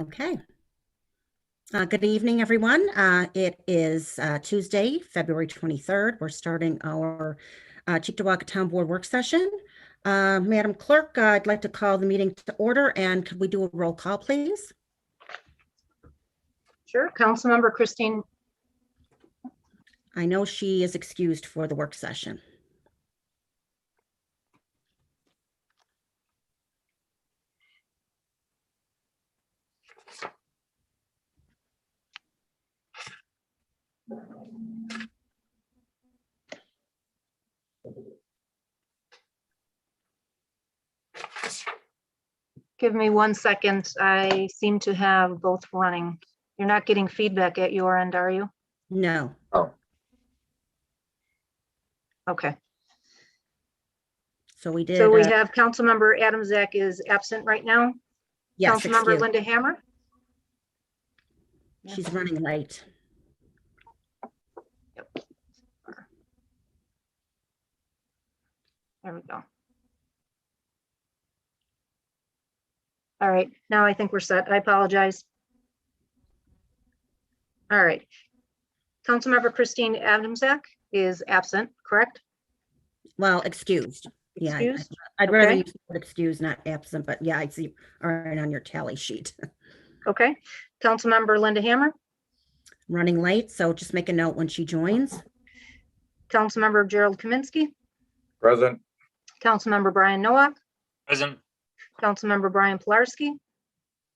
Okay. Good evening, everyone. It is Tuesday, February 23rd. We're starting our Cheektowaga Town Board work session. Madam Clerk, I'd like to call the meeting to order, and could we do a roll call, please? Sure. Councilmember Christine. I know she is excused for the work session. Give me 1 second. I seem to have both running. You're not getting feedback at your end, are you? No. Oh. Okay. So we did. So we have Councilmember Adam Zach is absent right now. Yes, Councilmember excused. Linda Hammer. She's running late. Yep. There we go. All right, now I think we're set. I apologize. All right. Councilmember Christine Adamczak is absent, correct? Well, excused. Excused? Yeah, I'd rather Okay. use the word excused, not absent, but yeah, I see right on your tally sheet. Okay. Councilmember Linda Hammer. Running late, so just make a note when she joins. Councilmember Gerald Kaminsky. Present. Councilmember Brian Nowak. Present. Councilmember Brian Pilarski.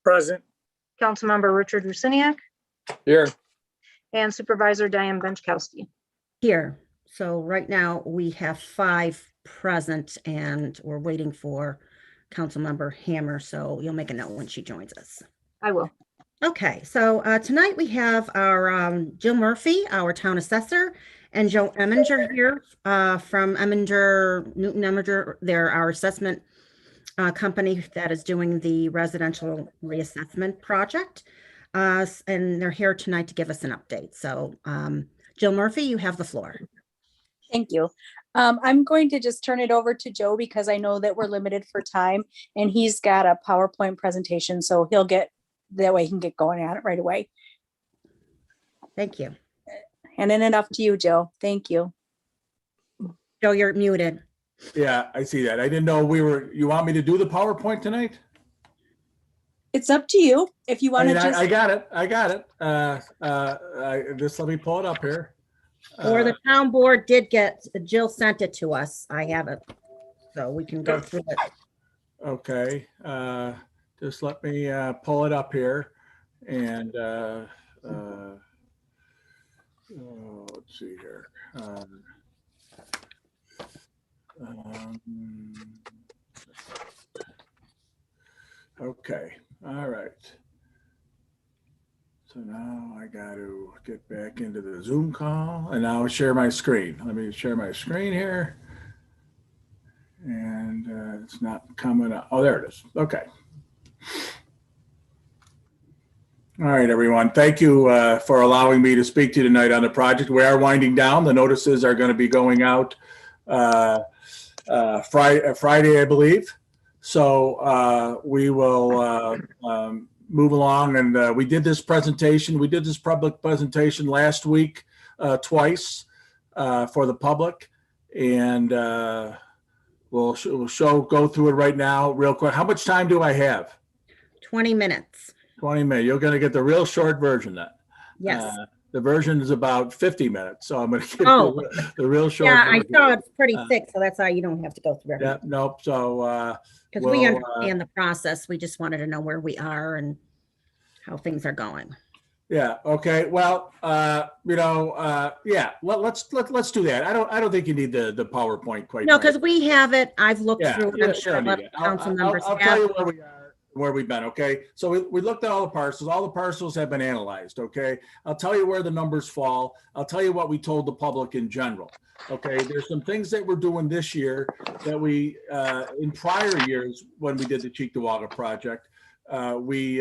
Present. Councilmember Richard Rusiniak. Here. And Supervisor Diane Benchkowski. Here. So right now we have 5 present and we're waiting for Councilmember Hammer. So you'll make a note when she joins us. I will. Okay, so tonight we have our Jill Murphy, our town assessor, and Joe Eminger here from Newton Eminger. They're our assessment company that is doing the residential reassessment project. And they're here tonight to give us an update. So Jill Murphy, you have the floor. Thank you. I'm going to just turn it over to Joe because I know that we're limited for time and he's got a PowerPoint presentation. So he'll get, that way he can get going on it right away. Thank you. Handing it off to you, Joe. Thank you. Joe, you're muted. Yeah, I see that. I didn't know you want me to do the PowerPoint tonight? It's up to you. If you want to just. I got it. I got it. Just let me pull it up here. Or the town board did get, Jill sent it to us. I have it. So we can go through it. Okay. Just let me pull it up here. And let's see here. Okay. All right. So now I got to get back into the Zoom call and now share my screen. Let me share my screen here. And it's not coming up. Oh, there it is. Okay. All right, everyone. Thank you for allowing me to speak to you tonight on the project. We are winding down. The notices are going to be going out Friday, I believe. So we will move along. And we did this presentation. We did this public presentation last week twice for the public. And we'll go through it right now real quick. How much time do I have? 20 minutes. 20 minutes. You're going to get the real short version then. Yes. The version is about 50 minutes. So I'm going to get the real short Yeah, version. I saw it's pretty thick, so that's how you don't have to go through everything. Yeah, nope. So because we understand the process. We just wanted to know where we are and how things are going. Yeah. Okay. Well, yeah. Let's do that. I don't think you need the PowerPoint quite. No, because we have it. I've looked through it. I'm sure Council members I'll tell you where we are, where we've been. Okay. So we looked at all the parcels. All the parcels have been analyzed. Okay. I'll tell you where the numbers fall. I'll tell you what we told the public in general. Okay. There's some things that we're doing this year that we in prior years when we did the Cheektowaga project. We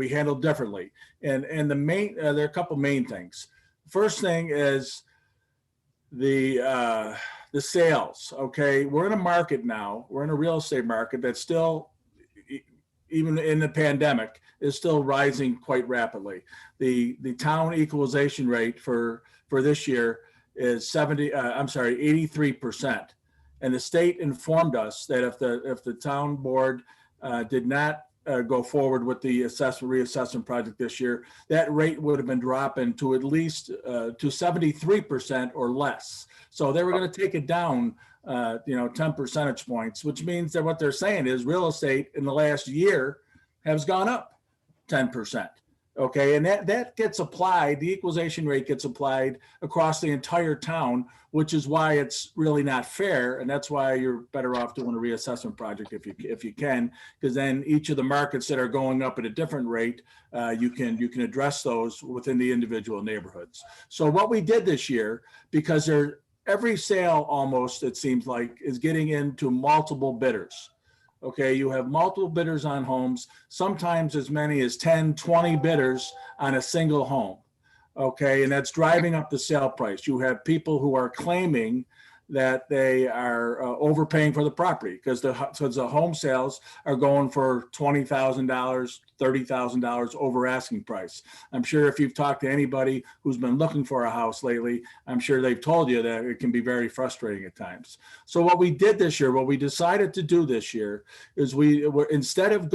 handled differently, and the main there are a couple main things. First thing is the sales. Okay, we're in a market now. We're in a real estate market that's still, even in the pandemic, is still rising quite rapidly. The town equalization rate for this year is 83%. And the state informed us that if the town board did not go forward with the reassessment project this year, that rate would have been dropping to at least to 73% or less. So they were going to take it down 10 percentage points, which means that what they're saying is real estate in the last year has gone up 10%. Okay, and that gets applied, the equalization rate gets applied across the entire town, which is why it's really not fair. And that's why you're better off doing a reassessment project if you can, because then each of the markets that are going up at a different rate, you can address those within the individual neighborhoods. So what we did this year, because every sale almost, it seems like, is getting into multiple bidders. Okay, you have multiple bidders on homes, sometimes as many as 10, 20 bidders on a single home. Okay, and that's driving up the sale price. You have people who are claiming that they are overpaying for the property because the home sales are going for $20,000, $30,000 over asking price. I'm sure if you've talked to anybody who's been looking for a house lately, I'm sure they've told you that it can be very frustrating at times. So what we did this year, what we decided to do this year is we were, instead of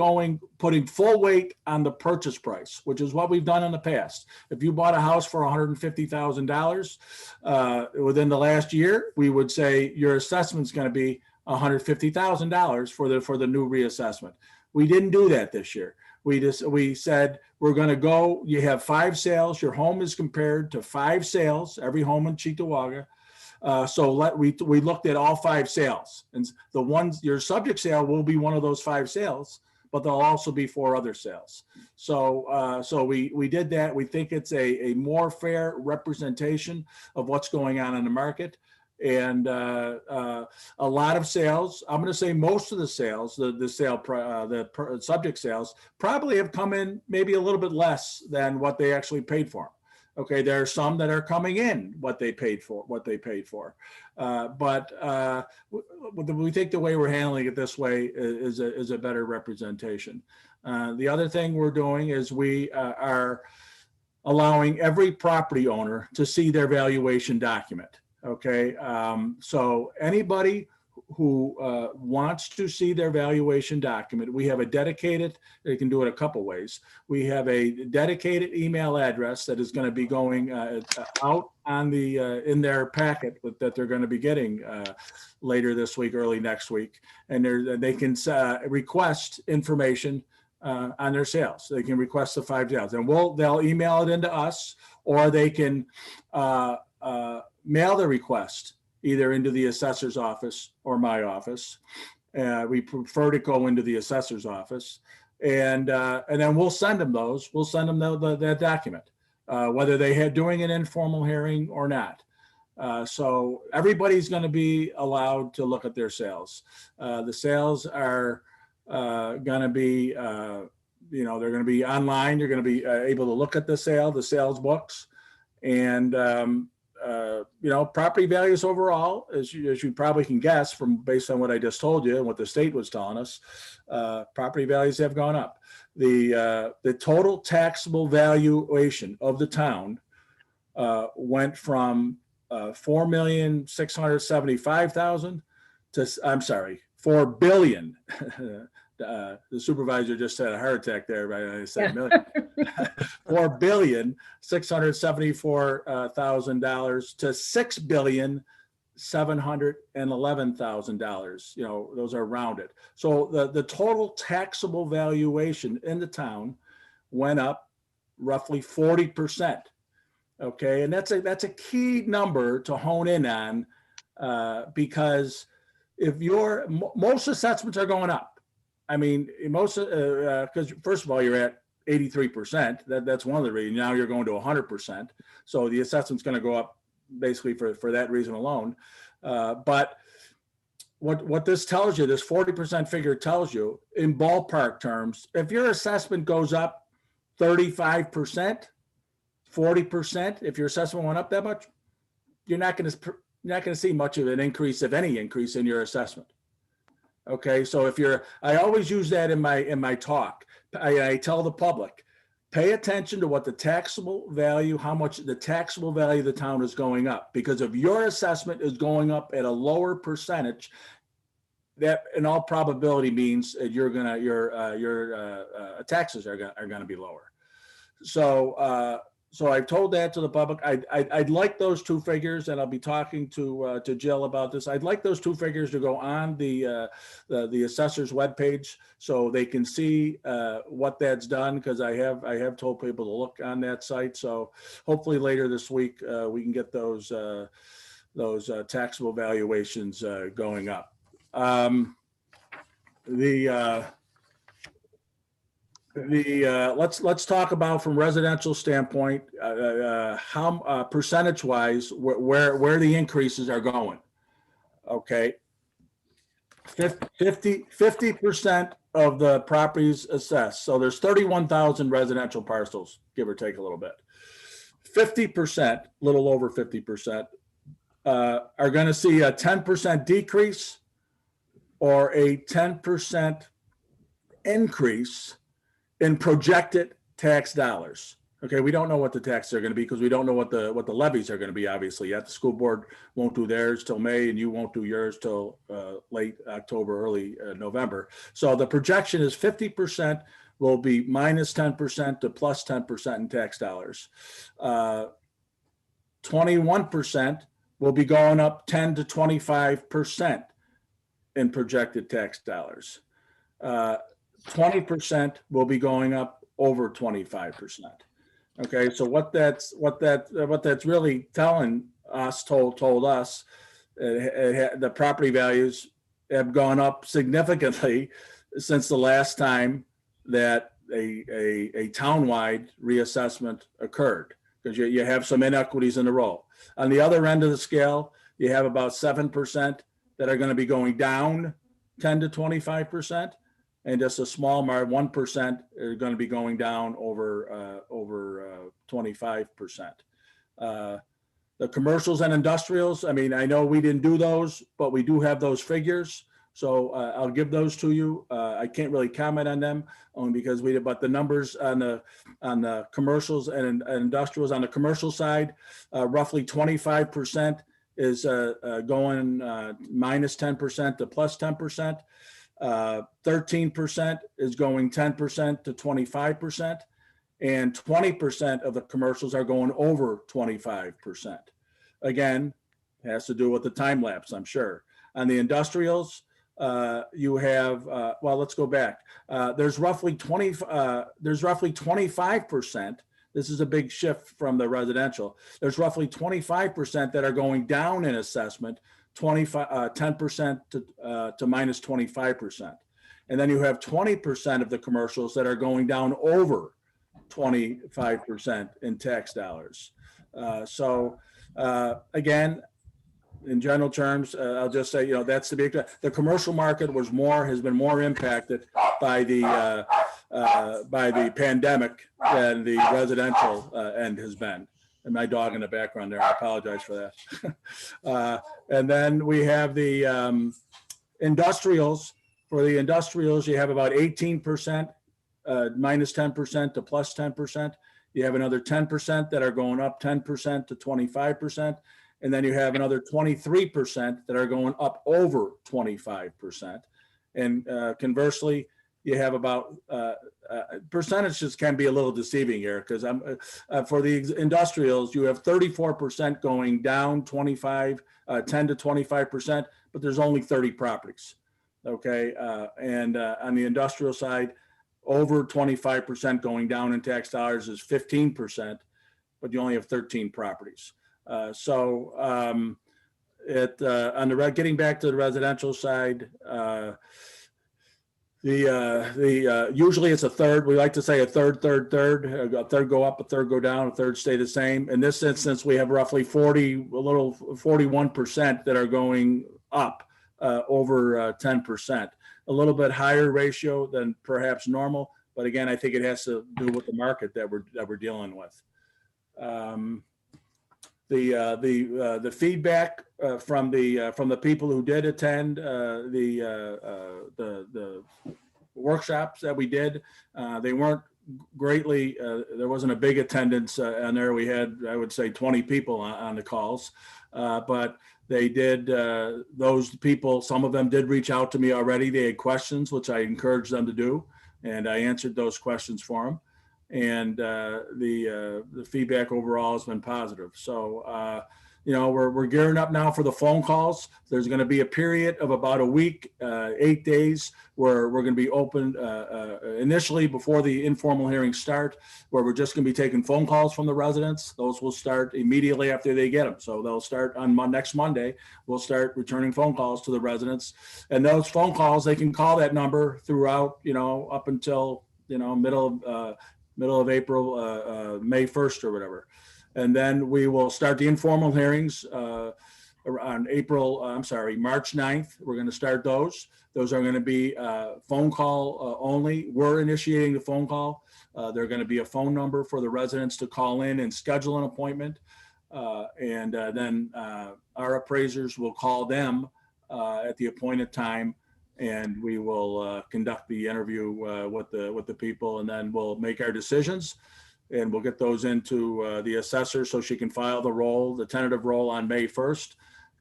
putting full weight on the purchase price, which is what we've done in the past. If you bought a house for $150,000 within the last year, we would say your assessment's going to be $150,000 for the new reassessment. We didn't do that this year. We said we're going to go. You have 5 sales. Your home is compared to 5 sales. Every home in Cheektowaga. We looked at all 5 sales, and your subject sale will be one of those 5 sales, but there'll also be 4 other sales. So we did that. We think it's a more fair representation of what's going on in the market. And a lot of sales, I'm going to say most of the sales, the subject sales probably have come in maybe a little bit less than what they actually paid for. Okay, there are some that are coming in what they paid for. But we think the way we're handling it this way is a better representation. The other thing we're doing is we are allowing every property owner to see their valuation document. Okay, so anybody who wants to see their valuation document, we have a dedicated, they can do it a couple ways. We have a dedicated email address that is going to be going out on in their packet that they're going to be getting later this week, early next week. And they can request information on their sales. They can request the 5 sales, and they'll email it into us, or they can mail the request either into the assessor's office or my office. We prefer to go into the assessor's office, and then we'll send them those. We'll send them that document, whether they had doing an informal hearing or not. So everybody's going to be allowed to look at their sales. The sales are going to be, they're going to be online. You're going to be able to look at the sales books, and property values overall, as you probably can guess based on what I just told you and what the state was telling us, property values have gone up. The total taxable valuation of the town went from $4,675,000 to, I'm sorry, $4 billion. The supervisor just had a heart attack there, right? I said million. $4,674,000 to $6,711,000. Those are rounded. So the total taxable valuation in the town went up roughly 40%. Okay, and that's a key number to hone in on, because if most assessments are going up. I mean, because first of all, you're at 83%. That's one of the reasons. Now you're going to 100%. So the assessment's going to go up basically for that reason alone. But what this tells you, this 40% figure tells you, in ballpark terms, if your assessment goes up 35%, 40%, if your assessment went up that much, you're not going to see much of an increase, if any increase, in your assessment. Okay, so I always use that in my talk, I tell the public, pay attention to what the taxable value, how much the taxable value of the town is going up. Because if your assessment is going up at a lower percentage, that in all probability means that your taxes are gonna be lower. So so I've told that to the public. I'd like those two figures, and I'll be talking to Jill about this. I'd like those two figures to go on the assessor's webpage so they can see what that's done, because I have told people to look on that site. So hopefully later this week we can get those taxable valuations going up. Let's talk about from residential standpoint how percentage wise where the increases are going. Okay, 50% of the properties assessed. So there's 31,000 residential parcels, give or take a little bit. 50%, little over 50%, are going to see a 10% decrease or a 10% increase in projected tax dollars. Okay, we don't know what the taxes are going to be because we don't know what the levies are going to be, obviously yet. The school board won't do theirs till May, and you won't do yours till late October, early November. So the projection is 50% will be minus 10% to plus 10% in tax dollars. 21% will be going up 10 to 25% in projected tax dollars. 20% will be going up over 25%. Okay, so what that's really telling us, told us, the property values have gone up significantly since the last time that a townwide reassessment occurred, because you have some inequities in the roll. On the other end of the scale, you have about 7% that are going to be going down 10 to 25%. And just a small 1% are going to be going down over 25%. The commercials and industrials, I mean, I know we didn't do those, but we do have those figures. So I'll give those to you. I can't really comment on them only because but the numbers on the commercials and industrials, on the commercial side, roughly 25% is going minus 10% to plus 10%. 13% is going 10% to 25%, and 20% of the commercials are going over 25%. Again, it has to do with the time lapse, I'm sure. On the industrials, you have, well, let's go back. There's roughly 25%. This is a big shift from the residential. There's roughly 25% that are going down in assessment, 10% to minus 25%. And then you have 20% of the commercials that are going down over 25% in tax dollars. So again, in general terms, I'll just say, that's the big, the commercial market has been more impacted by the pandemic than the residential end has been. And my dog in the background there, I apologize for that. And then we have the industrials. For the industrials, you have about 18%, minus 10% to plus 10%. You have another 10% that are going up 10% to 25%. And then you have another 23% that are going up over 25%. And conversely, you have about percentages can be a little deceiving here, because for the industrials, you have 34% going down 10 to 25%, but there's only 30 properties. Okay. And on the industrial side, over 25% going down in tax dollars is 15%, but you only have 13 properties. So getting back to the residential side, usually it's a third. We like to say a third. A third go up, a third go down, a third stay the same. In this instance, we have roughly 41% that are going up over 10%. A little bit higher ratio than perhaps normal, but again, I think it has to do with the market that we're dealing with. The feedback from the people who did attend the workshops that we did. They weren't greatly, there wasn't a big attendance on there. We had, I would say, 20 people on the calls, but they did, those people, some of them did reach out to me already. They had questions, which I encouraged them to do, and I answered those questions for them. And the feedback overall has been positive. So, you know, we're gearing up now for the phone calls. There's going to be a period of about a week, 8 days, where we're going to be open initially before the informal hearings start, where we're just going to be taking phone calls from the residents. Those will start immediately after they get them. So they'll start on next Monday. We'll start returning phone calls to the residents. And those phone calls, they can call that number throughout, you know, up until, you know, middle of April, May 1st or whatever. And then we will start the informal hearings on March 9th. We're going to start those. Those are going to be phone call only. We're initiating the phone call. They're going to be a phone number for the residents to call in and schedule an appointment. And then our appraisers will call them at the appointed time, and we will conduct the interview with the people, and then we'll make our decisions. And we'll get those into the assessor so she can file the tentative roll on May 1st.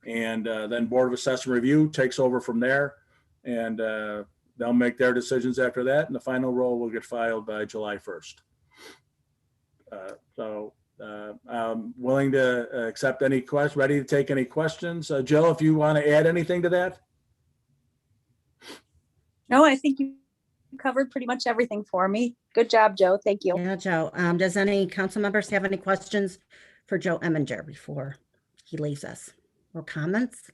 And then Board of Assessment Review takes over from there. And they'll make their decisions after that. And the final roll will get filed by July 1st. I'm willing to accept any questions, ready to take any questions. Jill, if you want to add anything to that. No, I think you covered pretty much everything for me. Good job, Joe. Thank you. Yeah, Joe. Does any council members have any questions for Joe Eminger before he leaves us, or comments?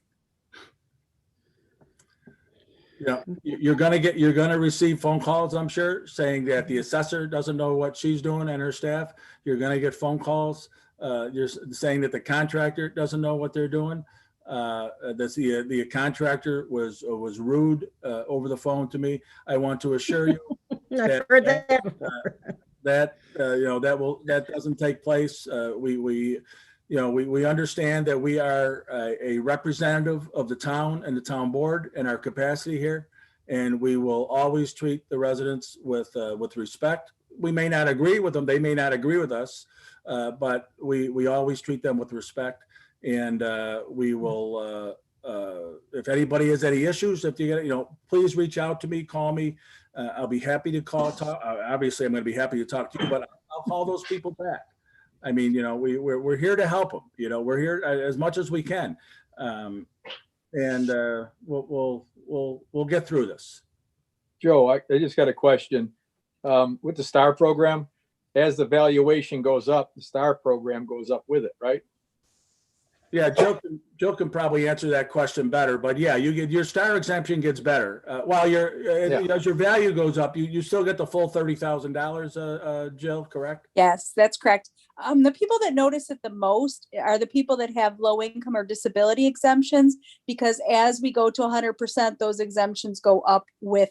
Yeah, you're gonna receive phone calls, I'm sure, saying that the assessor doesn't know what she's doing and her staff. You're gonna get phone calls. You're saying that the contractor doesn't know what they're doing. The contractor was rude over the phone to me. I want to assure you I've heard that. that doesn't take place. We understand that we are a representative of the town and the town board and our capacity here, and we will always treat the residents with respect. We may not agree with them; they may not agree with us, but we always treat them with respect. And we will, if anybody has any issues, if you get, please reach out to me, call me. I'll be happy to talk. Obviously, I'm going to be happy to talk to you, but I'll call those people back. I mean, we're here to help them. We're here as much as we can, and we'll get through this. Joe, I just got a question. With the STAR program, as the valuation goes up, the STAR program goes up with it, right? Yeah, Joe can probably answer that question better, but yeah, your STAR exemption gets better. While as your value goes up, you still get the full $30,000, Jill, correct? Yes, that's correct. The people that notice it the most are the people that have low income or disability exemptions, because as we go to 100%, those exemptions go up with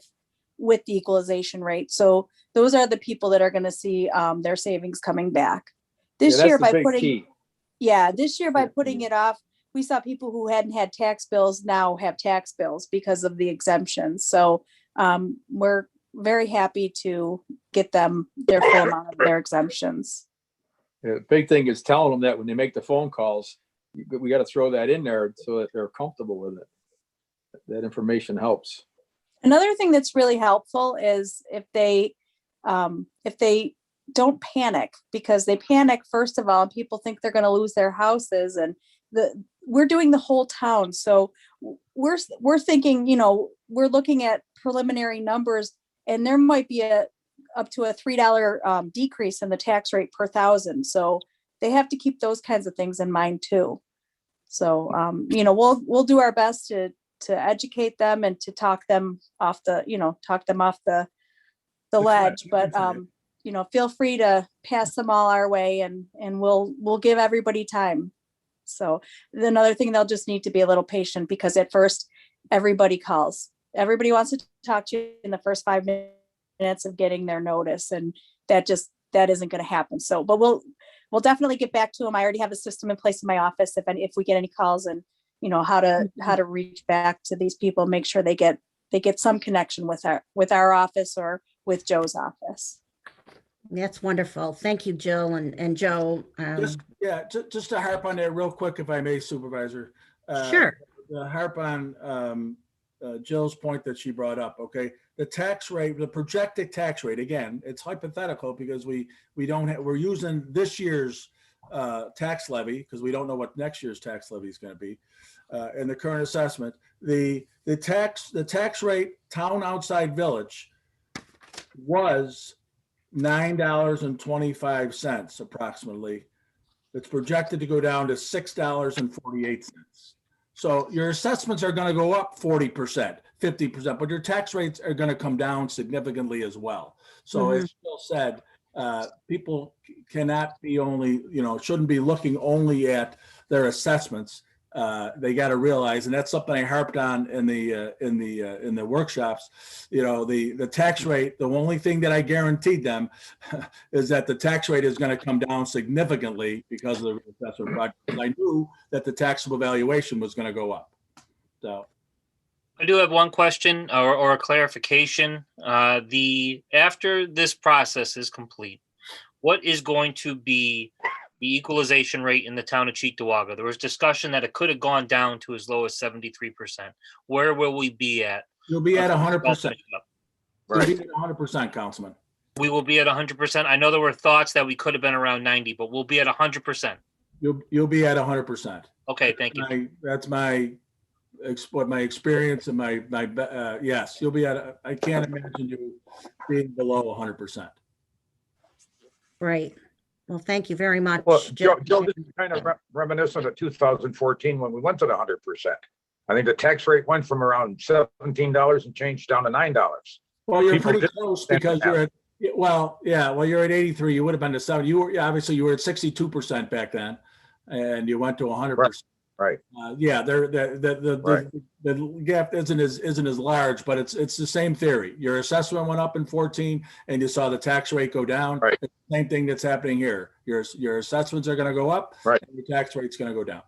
the equalization rate. So those are the people that are going to see their savings coming back this year by putting. Key. Yeah, this year by putting it off, we saw people who hadn't had tax bills now have tax bills because of the exemptions. So we're very happy to get them their full amount of their exemptions. Yeah, the big thing is telling them that when they make the phone calls, we got to throw that in there so that they're comfortable with it. That information helps. Another thing that's really helpful is if they don't panic, because they panic first of all, and people think they're going to lose their houses, and we're doing the whole town. So we're thinking, we're looking at preliminary numbers, and there might be up to a $3 decrease in the tax rate per thousand. So they have to keep those kinds of things in mind too. So we'll do our best to educate them and to talk them off the ledge, but feel free to pass them all our way, and we'll give everybody time. So another thing, they'll just need to be a little patient, because at first everybody calls. Everybody wants to talk to you in the first 5 minutes of getting their notice, and that isn't going to happen. So, but we'll definitely get back to them. I already have a system in place in my office if we get any calls, and how to reach back to these people, make sure they get they get some connection with our office or with Joe's office. That's wonderful. Thank you, Jill and Joe. Just to harp on that real quick, if I may, Supervisor. Sure. The harp on Jill's point that she brought up. Okay, the tax rate, the projected tax rate. Again, it's hypothetical because we're using this year's tax levy because we don't know what next year's tax levy is going to be. And the current assessment, the tax rate town outside village was $9.25 approximately. It's projected to go down to $6.48. So your assessments are going to go up 40%, 50%, but your tax rates are going to come down significantly as well. So as Phil said, people cannot be only, shouldn't be looking only at their assessments. They got to realize, and that's something I harped on in the workshops. The tax rate. The only thing that I guaranteed them is that the tax rate is going to come down significantly because of the reassessment project. I knew that the taxable valuation was going to go up. So, I do have one question or a clarification. After this process is complete, what is going to be the equalization rate in the town of Cheektowaga? There was discussion that it could have gone down to as low as 73%. Where will we be at? You'll be at 100%. Right. You'll be at 100%, Councilman. We will be at 100%. I know there were thoughts that we could have been around 90, but we'll be at 100%. You'll be at 100%. Okay, thank you. That's my experience and my yes, you'll be at. I can't imagine you being below 100%. Right. Well, thank you very much. Well, Joe, this is kind of reminiscent of 2014 when we went to the 100%. I think the tax rate went from around $17 and changed down to $9. Well, you're pretty close because you're at, you're at 83. You would have been to 70. You were at 62% back then, and you went to 100%. Right. The gap isn't as large, but it's the same theory. Your assessment went up in 14, and you saw the tax rate go down. Right. It's the same thing that's happening here. Your assessments are going to go up, right, and your tax rate's going to go down.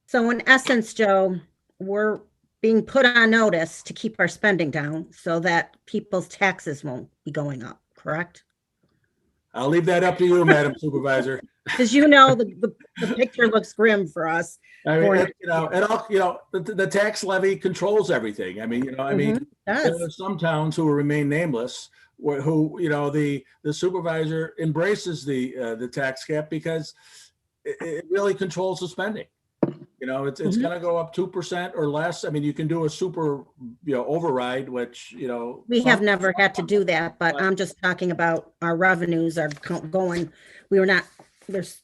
So in essence, Joe, we're being put on notice to keep our spending down so that people's taxes won't be going up. Correct? I'll leave that up to you, Madam Supervisor. Because the picture looks grim for us. I mean, the tax levy controls everything. I mean, there are some towns who will remain nameless, who the supervisor embraces the tax cap because it really controls the spending. It's going to go up 2% or less. I mean, you can do a super override, which we have never had to do that, but I'm just talking about our revenues are going. There's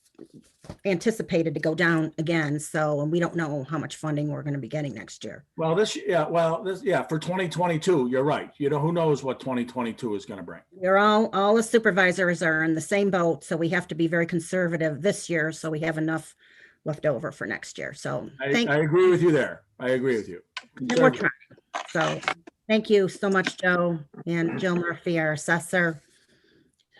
anticipated to go down again. So, and we don't know how much funding we're going to be getting next year. Well, for 2022, you're right. Who knows what 2022 is going to bring. We're all the supervisors are in the same boat. So we have to be very conservative this year. So we have enough left over for next year. So I agree with you there. I agree with you. We're trying. So thank you so much, Joe and Jill Murphy, our assessor.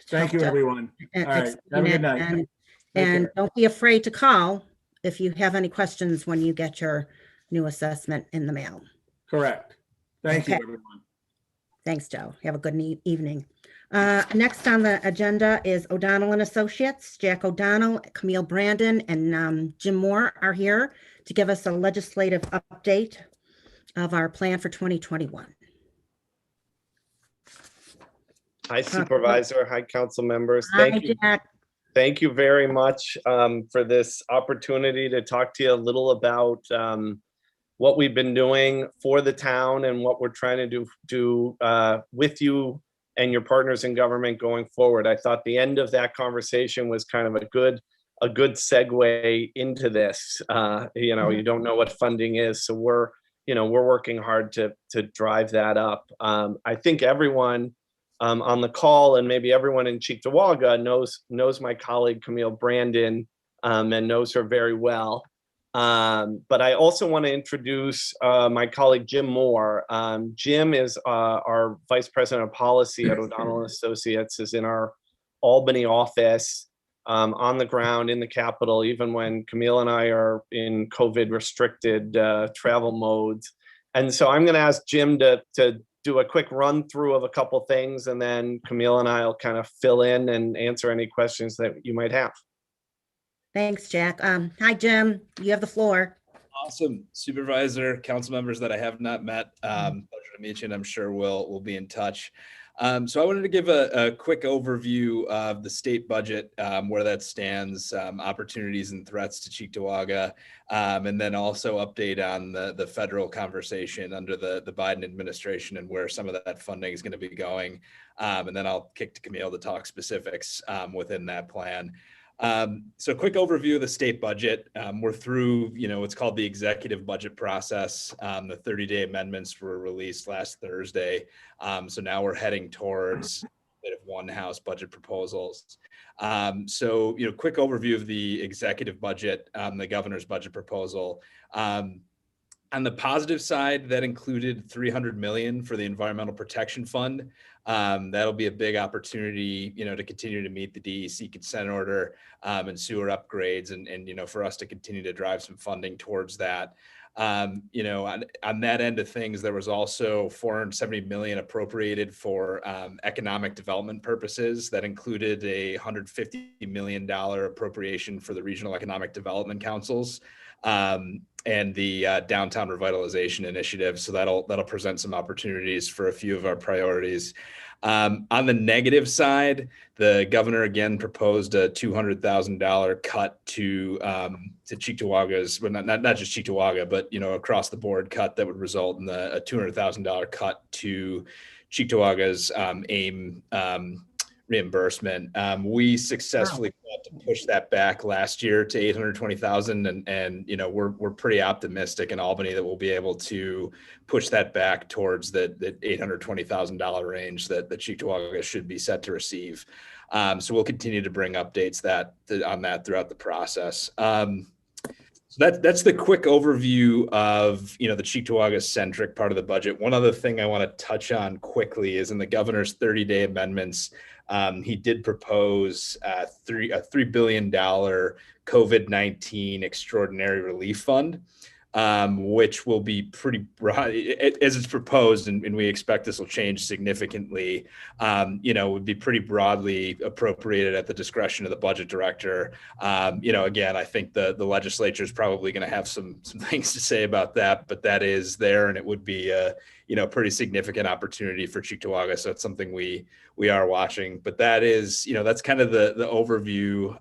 Thank you, everyone. All right. Have a good night. And don't be afraid to call if you have any questions when you get your new assessment in the mail. Correct. Thank you, everyone. Thanks, Joe. Have a good evening. Next on the agenda is O'Donnell and Associates. Jack O'Donnell, Camille Brandon, and Jim Moore are here to give us a legislative update of our plan for 2021. Hi, Supervisor. Hi, council members. Hi, Jack. Thank you very much for this opportunity to talk to you a little about what we've been doing for the town and what we're trying to do with you and your partners in government going forward. I thought the end of that conversation was kind of a good segue into this. You don't know what funding is, so we're working hard to drive that up. I think everyone on the call and maybe everyone in Cheektowaga knows my colleague Camille Brandon and knows her very well. But I also want to introduce my colleague Jim Moore. Jim is our Vice President of Policy at O'Donnell and Associates, is in our Albany office, on the ground in the Capitol, even when Camille and I are in COVID restricted travel modes. And so I'm going to ask Jim to do a quick run through of a couple things, and then Camille and I'll kind of fill in and answer any questions that you might have. Thanks, Jack. Hi, Jim. You have the floor. Awesome. Supervisor, council members that I have not met, pleasure to meet you, and I'm sure we'll be in touch. So I wanted to give a quick overview of the state budget, where that stands, opportunities and threats to Cheektowaga, and then also update on the federal conversation under the Biden administration and where some of that funding is going to be going. And then I'll kick to Camille to talk specifics within that plan. So quick overview of the state budget. We're through, what's called the executive budget process. The 30-day amendments were released last Thursday. So now we're heading towards one house budget proposals. So, quick overview of the executive budget, the governor's budget proposal. On the positive side, that included $300 million for the Environmental Protection Fund. That'll be a big opportunity, to continue to meet the DEC consent order and sewer upgrades, and for us to continue to drive some funding towards that. On that end of things, there was also $470 million appropriated for economic development purposes. That included a $150 million appropriation for the regional economic development councils. And the downtown revitalization initiative. So that'll present some opportunities for a few of our priorities. On the negative side, the governor again proposed a $200,000 cut to Cheektowagas, well, not just Cheektowaga, but across the board cut that would result in a $200,000 cut to Cheektowaga's AIM reimbursement. We successfully got to push that back last year to 820,000, and we're pretty optimistic in Albany that we'll be able to push that back towards the $820,000 range that Cheektowaga should be set to receive. So we'll continue to bring updates on that throughout the process. So that's the quick overview of the Cheektowaga centric part of the budget. One other thing I want to touch on quickly is in the governor's 30-day amendments. He did propose a $3 billion COVID-19 extraordinary relief fund, which will be pretty broad as it's proposed, and we expect this will change significantly. Would be pretty broadly appropriated at the discretion of the budget director. Again, I think the legislature is probably going to have some things to say about that, but that is there, and it would be a pretty significant opportunity for Cheektowaga. So it's something we are watching. But that is that's kind of the overview,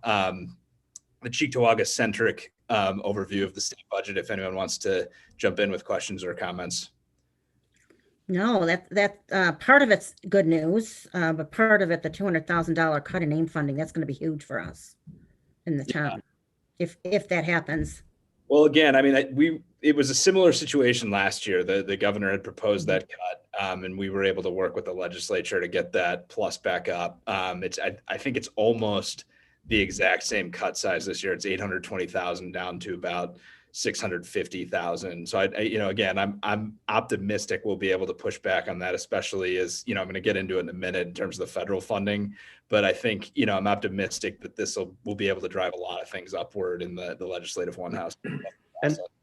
the Cheektowaga centric overview of the state budget, if anyone wants to jump in with questions or comments. No, that part of it's good news, but part of it, the $200,000 cut in AIM funding, that's going to be huge for us in the town, if that happens. Well, again, I mean, it was a similar situation last year. The governor had proposed that cut, and we were able to work with the legislature to get that plus back up. I think it's almost the exact same cut size this year. It's 820,000 down to about 650,000. So again, I'm optimistic we'll be able to push back on that, especially as I'm going to get into it in a minute in terms of the federal funding. But I think I'm optimistic that we'll be able to drive a lot of things upward in the legislative one house.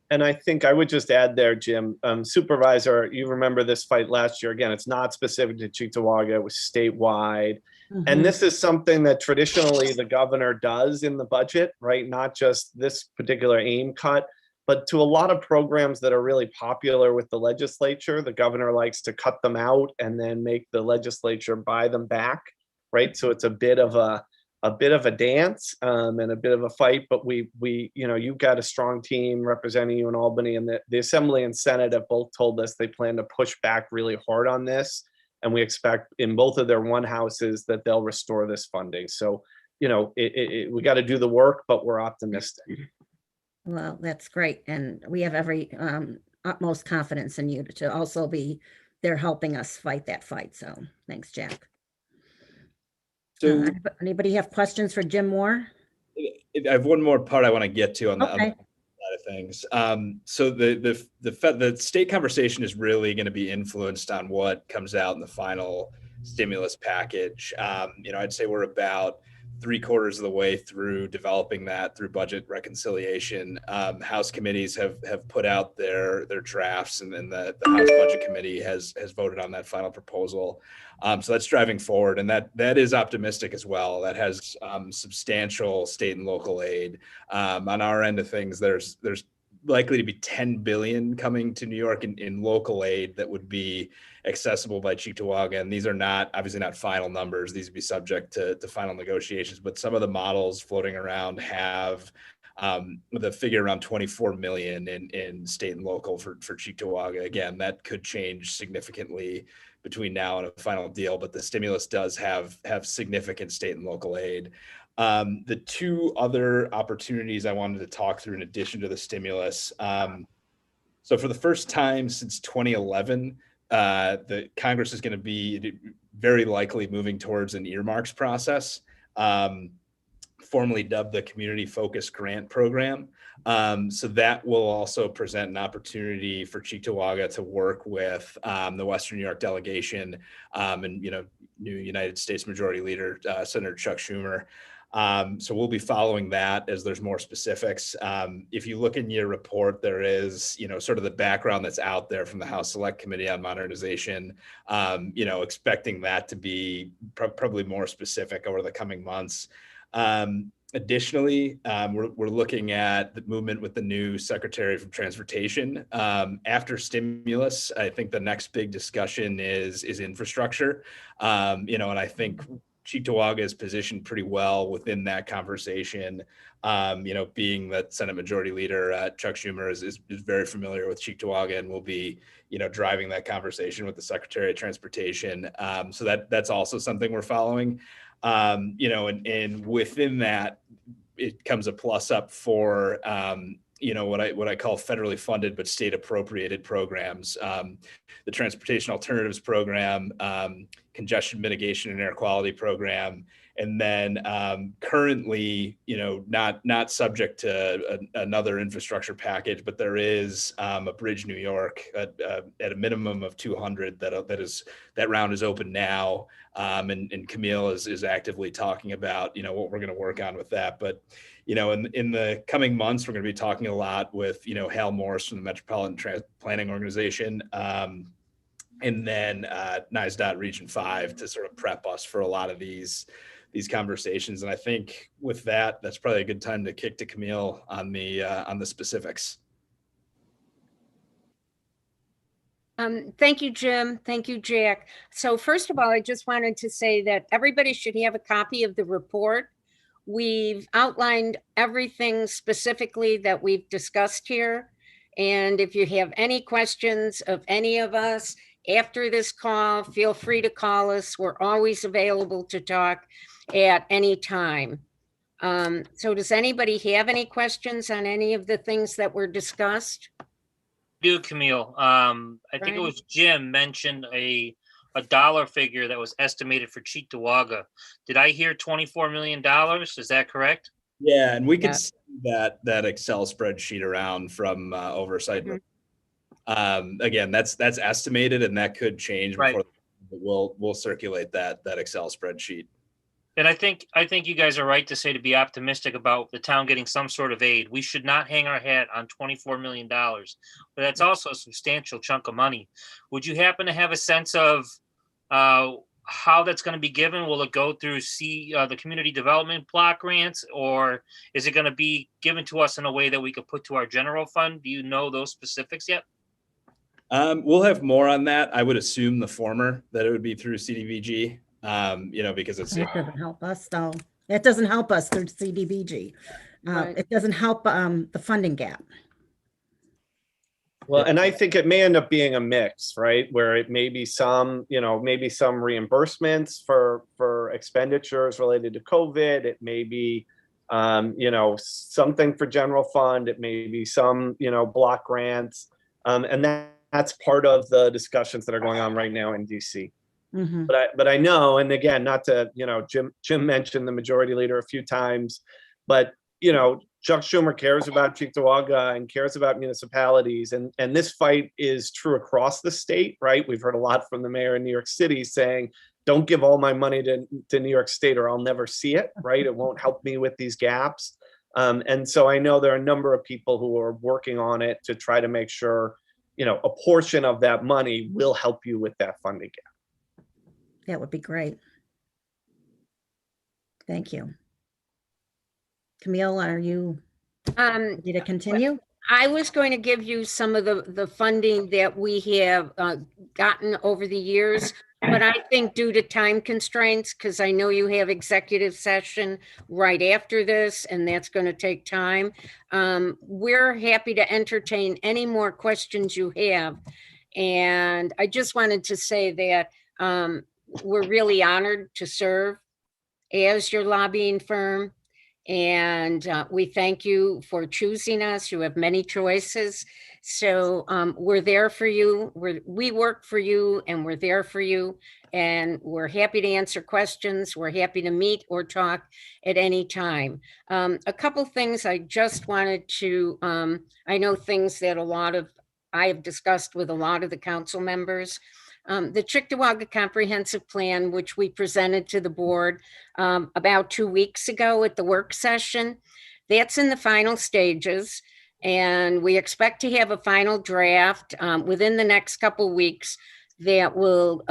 And I think I would just add there, Jim, Supervisor, you remember this fight last year. Again, it's not specific to Cheektowaga, it was statewide. Mm-hmm. And this is something that traditionally the governor does in the budget, right? Not just this particular AIM cut, but to a lot of programs that are really popular with the legislature, the governor likes to cut them out and then make the legislature buy them back, right? So it's a bit of a dance and a bit of a fight, but you've got a strong team representing you in Albany, and the Assembly and Senate have both told us they plan to push back really hard on this. And we expect in both of their one houses that they'll restore this funding. So, we got to do the work, but we're optimistic. Well, that's great. And we have every utmost confidence in you to also be there helping us fight that fight. So thanks, Jack. So anybody have questions for Jim Moore? I have one more part I want to get to on the Okay. side of things. So the state conversation is really going to be influenced on what comes out in the final stimulus package. I'd say we're about 3/4 of the way through developing that through budget reconciliation. House committees have put out their drafts, and then the House Budget Committee has voted on that final proposal. So that's driving forward, and that is optimistic as well. That has substantial state and local aid. On our end of things, there's likely to be 10 billion coming to New York in local aid that would be accessible by Cheektowaga. And these are obviously not final numbers. These would be subject to final negotiations, but some of the models floating around have the figure around 24 million in state and local for Cheektowaga. Again, that could change significantly between now and a final deal, but the stimulus does have significant state and local aid. The two other opportunities I wanted to talk through in addition to the stimulus. So for the first time since 2011, the Congress is going to be very likely moving towards an earmarks process, formerly dubbed the Community Focused Grant Program. So that will also present an opportunity for Cheektowaga to work with the Western New York delegation and new United States Majority Leader Senator Chuck Schumer. So we'll be following that as there's more specifics. If you look in your report, there is, sort of the background that's out there from the House Select Committee on Modernization, expecting that to be probably more specific over the coming months. Additionally, we're looking at the movement with the new Secretary for Transportation. After stimulus, I think the next big discussion is infrastructure. And I think Cheektowaga is positioned pretty well within that conversation. Being that Senate Majority Leader Chuck Schumer is very familiar with Cheektowaga and will be, driving that conversation with the Secretary of Transportation. So that's also something we're following. And within that, it comes a plus up for what I call federally funded but state appropriated programs. The Transportation Alternatives Program, Congestion Mitigation and Air Quality Program, and then currently, not subject to another infrastructure package, but there is a Bridge New York at a minimum of 200 that round is open now, and Camille is actively talking about what we're going to work on with that. But in the coming months, we're going to be talking a lot with Hal Morris from the Metropolitan Planning Organization. And then NISDOT Region 5 to sort of prep us for a lot of these conversations. And I think with that, that's probably a good time to kick to Camille on the specifics. Thank you, Jim. Thank you, Jack. So first of all, I just wanted to say that everybody should have a copy of the report. We've outlined everything specifically that we've discussed here. And if you have any questions of any of us after this call, feel free to call us. We're always available to talk at any time. So does anybody have any questions on any of the things that were discussed? Do Camille. I think it was Jim mentioned a dollar figure that was estimated for Cheektowaga. Did I hear $24 million? Is that correct? Yeah, and we could see that Excel spreadsheet around from oversight. Mm-hmm. Again, that's estimated, and that could change before. But we'll circulate that Excel spreadsheet. And I think you guys are right to say to be optimistic about the town getting some sort of aid. We should not hang our hat on $24 million, but that's also a substantial chunk of money. Would you happen to have a sense of how that's going to be given? Will it go through the community development block grants, or is it going to be given to us in a way that we could put to our general fund? Do you know those specifics yet? We'll have more on that. I would assume the former, that it would be through CDBG. Because it doesn't help us though. It doesn't help us through CDBG. It doesn't help the funding gap. Well, and I think it may end up being a mix, right? Where it may be some, maybe some reimbursements for expenditures related to COVID. It may be, something for general fund. It may be some, block grants. And that's part of the discussions that are going on right now in DC. Mm-hmm. But I know, and again, not to, Jim mentioned the majority leader a few times, but, Chuck Schumer cares about Cheektowaga and cares about municipalities. And this fight is true across the state, right? We've heard a lot from the mayor in New York City saying, don't give all my money to New York State or I'll never see it, right? It won't help me with these gaps. And so I know there are a number of people who are working on it to try to make sure, a portion of that money will help you with that funding gap. That would be great. Thank you. Camille, are you ready to continue? I was going to give you some of the funding that we have gotten over the years, but I think due to time constraints, because I know you have executive session right after this, and that's going to take time. We're happy to entertain any more questions you have. And I just wanted to say that we're really honored to serve as your lobbying firm. And we thank you for choosing us. You have many choices. So we're there for you. We work for you and we're there for you. And we're happy to answer questions. We're happy to meet or talk at any time. A couple things I just wanted to, I know things that I have discussed with a lot of the council members. The Cheektowaga Comprehensive Plan, which we presented to the board about 2 weeks ago at the work session, that's in the final stages. And we expect to have a final draft within the next couple weeks that will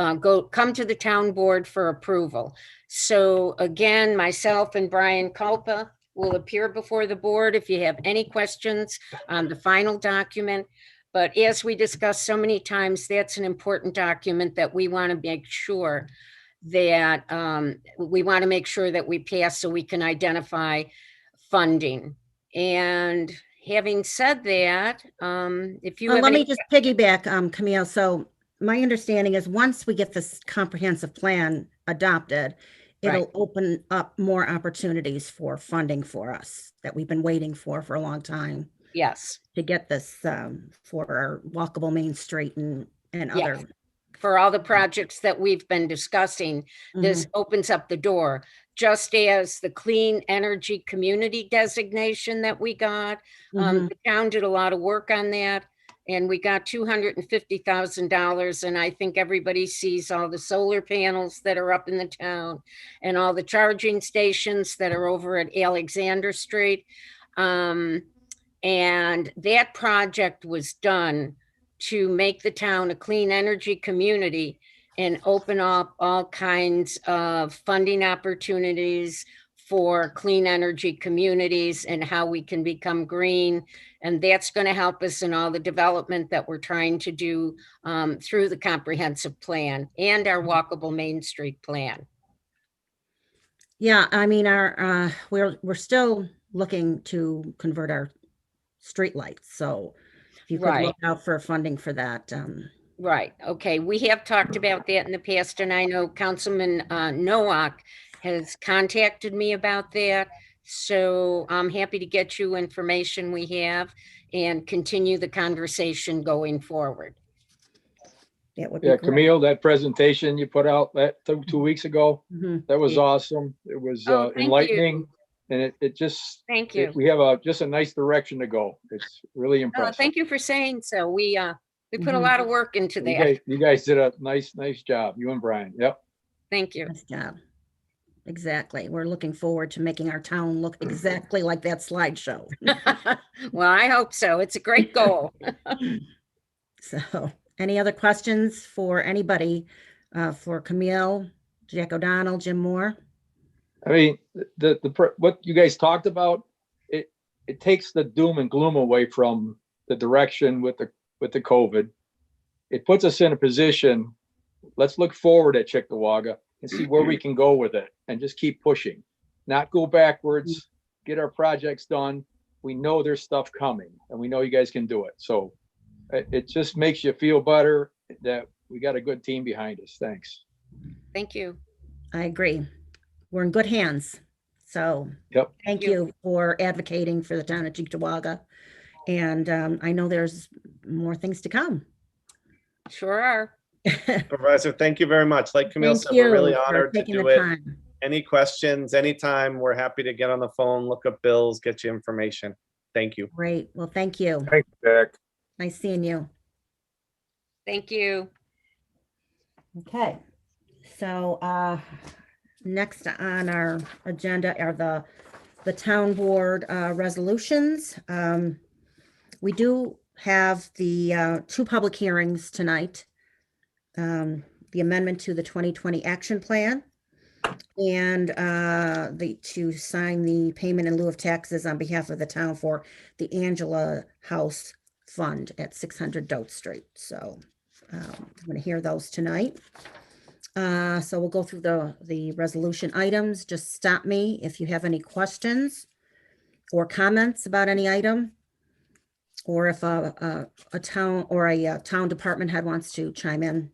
come to the town board for approval. So again, myself and Brian Culpa will appear before the board if you have any questions on the final document. But as we discussed so many times, that's an important document that we want to make sure that we pass so we can identify funding. And having said that, if you have let any, me just piggyback, Camille. So my understanding is once we get this comprehensive plan adopted, it'll open up more opportunities for funding for us that we've been waiting for a long time. yes, To get this for our walkable Main Street and other. for all the projects that we've been discussing, this opens up the door. Just as the clean energy community designation that we got, the town did a lot of work on that. And we got $250,000. And I think everybody sees all the solar panels that are up in the town and all the charging stations that are over at Alexander Street. And that project was done to make the town a clean energy community and open up all kinds of funding opportunities for clean energy communities and how we can become green. And that's going to help us in all the development that we're trying to do through the comprehensive plan and our walkable Main Street plan. Yeah, I mean, we're still looking to convert our street lights. So if you could look out for funding for that. Right. Okay. We have talked about that in the past, and I know Councilman Nowak has contacted me about that. So I'm happy to get you information we have and continue the conversation going forward. That would be Yeah, great. Camille, that presentation you put out that 2 weeks ago, Mhm. that was awesome. It was Oh, thank you. enlightening. And it just, Thank you. we have just a nice direction to go. It's really Oh, impressive. thank you for saying so. We put a lot of work into that. You guys did a nice job. You and Brian. Yep. Thank you. Nice job. Exactly. We're looking forward to making our town look exactly like that slideshow. Well, I hope so. It's a great goal. So any other questions for anybody, for Camille, Jack O'Donnell, Jim Moore? I mean, what you guys talked about, it takes the doom and gloom away from the direction with the COVID. It puts us in a position, let's look forward at Cheektowaga and see where we can go with it and just keep pushing, not go backwards, get our projects done. We know there's stuff coming and we know you guys can do it. So it just makes you feel better that we got a good team behind us. Thanks. Thank you. I agree. We're in good hands. So Yep. thank you for advocating for the town of Cheektowaga. And I know there's more things to come. Sure are. Supervisor, thank you very much. Like Camille said, we're really honored to do it. Any questions, anytime, we're happy to get on the phone, look up bills, get you information. Thank you. Great. Well, thank you. Thanks, Jack. Nice seeing you. Thank you. Okay. So next on our agenda are the town board resolutions. We do have the two public hearings tonight. The amendment to the 2020 action plan and to sign the payment in lieu of taxes on behalf of the town for the Angela House Fund at 600 Dote Street. So I'm going to hear those tonight. So we'll go through the resolution items. Just stop me if you have any questions or comments about any item, or if a town or a town department head wants to chime in.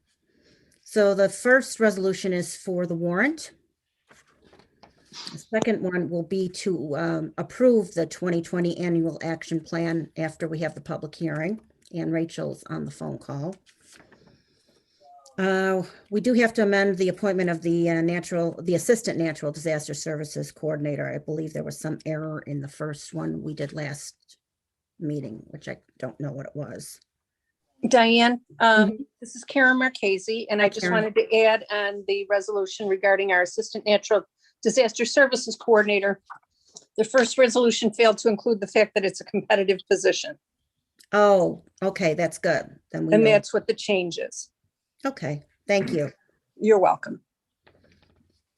So the first resolution is for the warrant. The second one will be to approve the 2020 annual action plan after we have the public hearing, and Rachel's on the phone call. We do have to amend the appointment of the Assistant Natural Disaster Services Coordinator. I believe there was some error in the first one we did last meeting, which I don't know what it was. Diane, this is Karen Marchese, and Hi, I just Karen. wanted to add on the resolution regarding our Assistant Natural Disaster Services Coordinator. The first resolution failed to include the fact that it's a competitive position, Oh, okay, that's good. Then we and know. that's what the change is. Okay, thank you. You're welcome.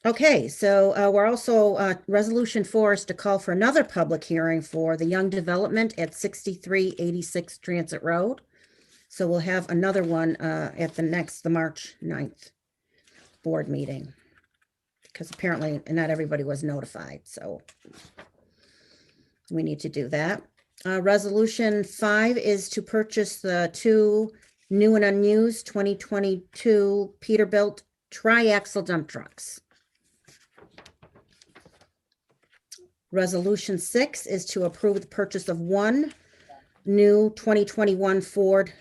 Okay, so we're also, resolution 4 is to call for another public hearing for the Young Development at 6386 Transit Road. So we'll have another one at the March 9th board meeting, because apparently not everybody was notified, so we need to do that. Resolution 5 is to purchase the 2 new and unused 2022 Peterbilt tri-axle dump trucks. Resolution 6 is to approve the purchase of 1 new 2021 Ford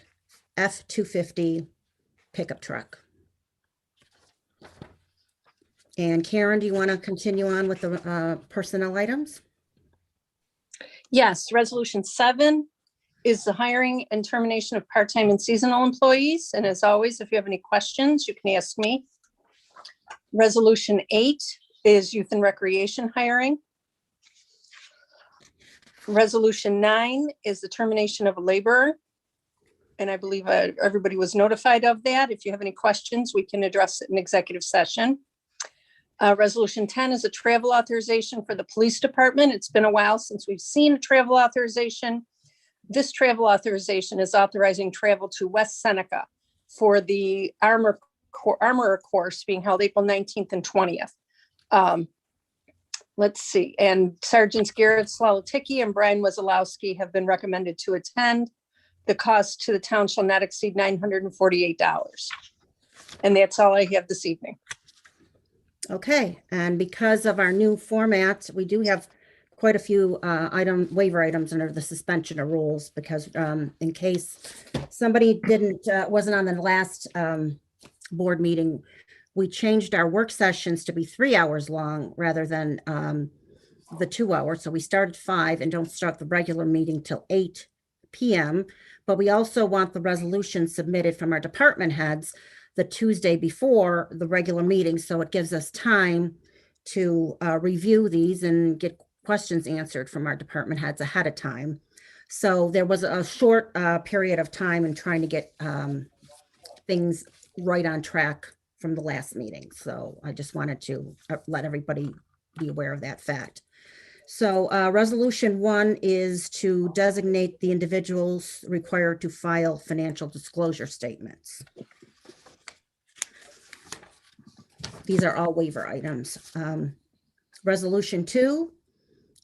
F-250 pickup truck. And Karen, do you want to continue on with the personnel items? Yes, resolution 7 is the hiring and termination of part-time and seasonal employees. And as always, if you have any questions, you can ask me. Resolution 8 is youth and recreation hiring. Resolution 9 is the termination of a laborer. And I believe everybody was notified of that. If you have any questions, we can address it in executive session. Resolution 10 is a travel authorization for the police department. It's been a while since we've seen a travel authorization. This travel authorization is authorizing travel to West Seneca for the armorer course being held April 19th and 20th. Let's see, and Sergeants Garrett Slaloticki and Brian Wazalowski have been recommended to attend. The cost to the town shall not exceed $948. And that's all I have this evening. Okay, and because of our new format, we do have quite a few waiver items under the suspension of rules, because in case somebody wasn't on the last board meeting, we changed our work sessions to be 3 hours long rather than the 2 hours. So we started 5 and don't start the regular meeting till 8 p.m. But we also want the resolution submitted from our department heads the Tuesday before the regular meeting. So it gives us time to review these and get questions answered from our department heads ahead of time. So there was a short period of time in trying to get things right on track from the last meeting. So I just wanted to let everybody be aware of that fact. So resolution 1 is to designate the individuals required to file financial disclosure statements. These are all waiver items. Resolution 2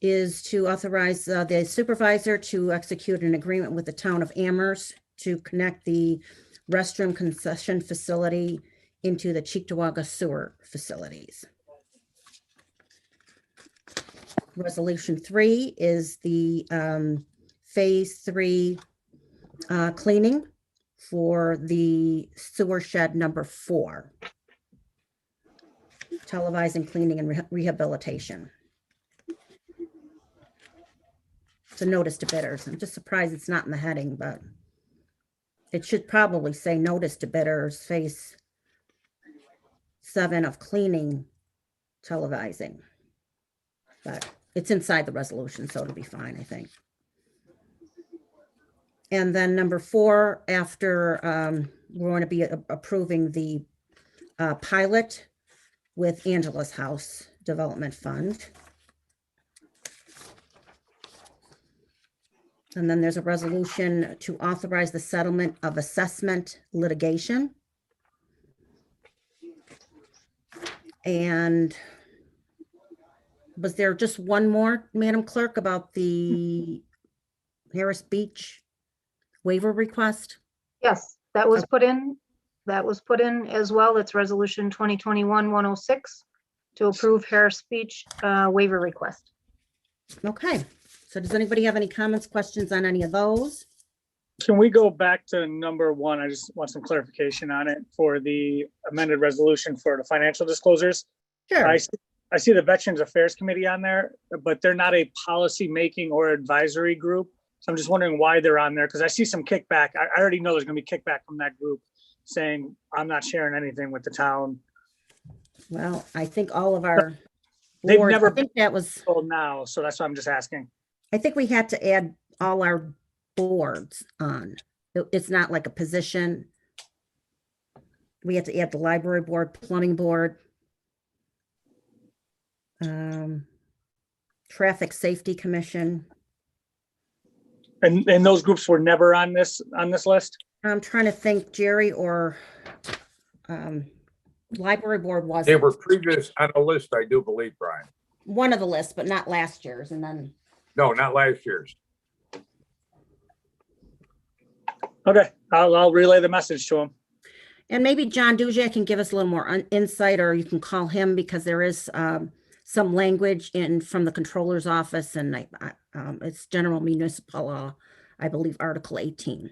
is to authorize the supervisor to execute an agreement with the town of Amherst to connect the restroom concession facility into the Cheektowaga sewer facilities. Resolution 3 is the phase 3 cleaning for the sewer shed number 4. Televising, cleaning, and rehabilitation. It's a notice to bidders. I'm just surprised it's not in the heading, but it should probably say notice to bidders phase 7 of cleaning televising. But it's inside the resolution, so it'll be fine, I think. And then number 4, after we're going to be approving the pilot with Angela's House Development Fund. And then there's a resolution to authorize the settlement of assessment litigation. And was there just one more, Madam Clerk, about the Harris Beach waiver request? Yes, that was put in. That was put in as well. It's resolution 2021-106 to approve Harris Beach waiver request. Okay, so does anybody have any comments, questions on any of those? Can we go back to number 1? I just want some clarification on it for the amended resolution for the financial disclosures. Sure. I see the Veterans Affairs Committee on there, but they're not a policy making or advisory group. So I'm just wondering why they're on there, because I see some kickback. I already know there's going to be kickback from that group saying, I'm not sharing anything with the town. Well, I think all of our They've boards, never I think that was, told now, so that's why I'm just asking. I think we had to add all our boards on. It's not like a position. We had to add the library board, plumbing board, traffic safety commission. And those groups were never on this list? I'm trying to think, Jerry, or library board was They were previous on the list, I do believe, Brian. one of the lists, but not last year's. And then, No, not last year's. Okay, I'll relay the message to them. and maybe John Dujak can give us a little more insight, or you can call him, because there is some language from the controller's office, and it's general municipal law, I believe, Article 18.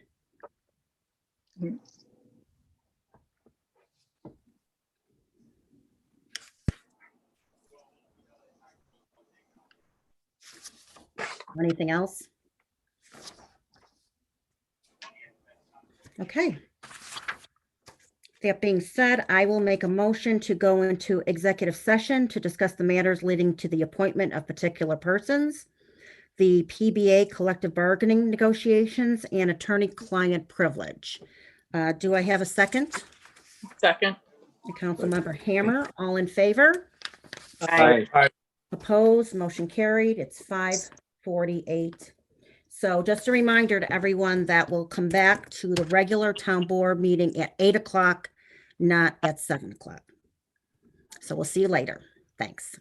Anything else? Okay. That being said, I will make a motion to go into executive session to discuss the matters leading to the appointment of particular persons, the PBA collective bargaining negotiations, and attorney-client privilege. Do I have a second? Second. Councilmember Hammer, all in favor? Aye. Opposed, motion carried. It's 5:48. So just a reminder to everyone that we'll come back to the regular town board meeting at 8 o'clock, not at 7 o'clock. So we'll see you later. Thanks.